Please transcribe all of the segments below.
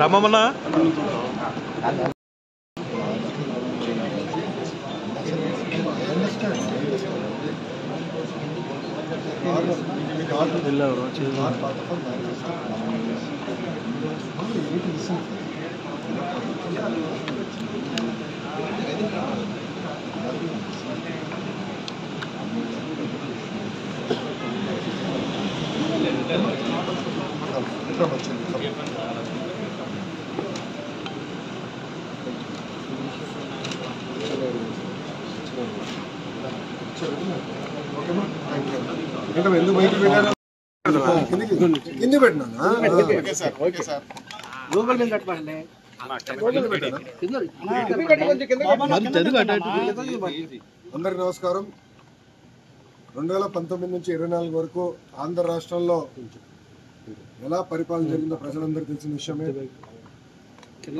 రమ్మన్నా ఎందుకు బయటకు పెట్టారు కింద పెట్టినా అందరికి నమస్కారం. 2019 నుంచి 24 వరకు ఆంధ్ర రాష్ట్రంలో ఎలా పరిపాలన జరిగిందో ప్రజలందరికీ తెలిసిన విషయమే.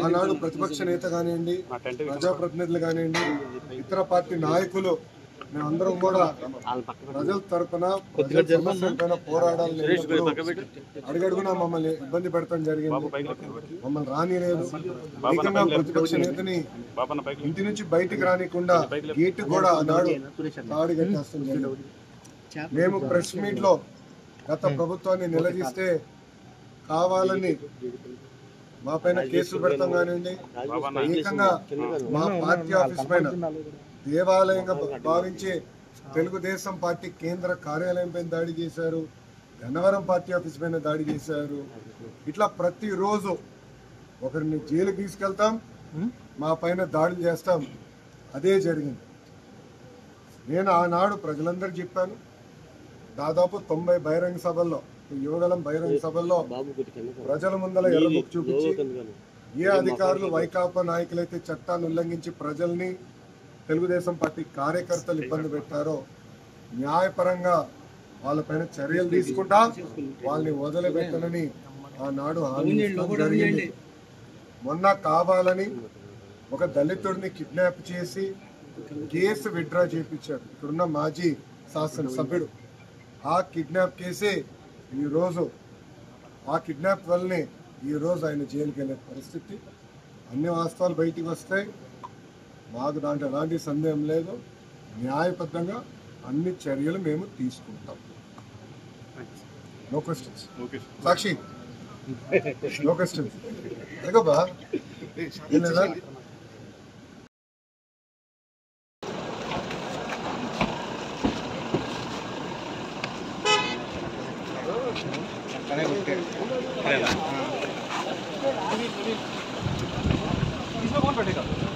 ఆనాడు ప్రతిపక్ష నేత కానివ్వండి, ప్రజాప్రతినిధులు కానివ్వండి, ఇతర పార్టీ నాయకులు మేమందరం కూడా ప్రజల తరఫున ప్రజల సమస్యలపైన పోరాడాలని అడుగడుగునా మమ్మల్ని ఇబ్బంది పెడతాం జరిగింది. మమ్మల్ని రానిలేదు. ఏకంగా ప్రతిపక్ష నేతని ఇంటి నుంచి బయటికి రానికుండా గేటు కూడా ఆనాడు తాడి కట్టేస్తాం జరిగింది. మేము ప్రెస్ మీట్ లో గత ప్రభుత్వాన్ని నిలదీస్తే కావాలని మా పైన కేసులు పెడతాం కానివ్వండి, ఏకంగా మా పార్టీ ఆఫీస్ పైన దేవాలయంగా భావించి తెలుగుదేశం పార్టీ కేంద్ర కార్యాలయం పైన దాడి చేశారు, గన్నవరం పార్టీ ఆఫీస్ పైన దాడి చేశారు. ఇట్లా ప్రతిరోజు ఒకరిని జైలుకి తీసుకెళ్తాం, మా పైన దాడులు చేస్తాం. అదే జరిగింది. నేను ఆనాడు ప్రజలందరూ చెప్పాను. దాదాపు 90 బహిరంగ సభల్లో, యువగలం బహిరంగ సభల్లో ప్రజల ముందల ఎర్రబుక్ చూపించి ఏ అధికారులు వైకాపా నాయకులైతే చట్టాన్ని ఉల్లంఘించి ప్రజల్ని, తెలుగుదేశం పార్టీ కార్యకర్తలు ఇబ్బంది పెట్టారో న్యాయపరంగా వాళ్ళపైన చర్యలు తీసుకుంటా, వాళ్ళని వదిలిపెట్టనని ఆనాడు హామీ ఇవ్వడం జరిగింది. మొన్న కావాలని ఒక దళితుడిని కిడ్నాప్ చేసి కేసు విత్డ్రా చేయించారు ఇక్కడున్న మాజీ శాసనసభ్యుడు. ఆ కిడ్నాప్ కేసే ఈరోజు, ఆ కిడ్నాప్ వల్లనే ఈరోజు ఆయన జైలుకి వెళ్ళే పరిస్థితి. అన్ని వాస్తవాలు బయటికి వస్తాయి. మాకు దాంట్లో ఎలాంటి సందేహం లేదు. న్యాయబద్ధంగా అన్ని చర్యలు మేము తీసుకుంటాం. No questions. Sakshi no questions. అదిగోబా లేదా इसमें कौन बैठेगा?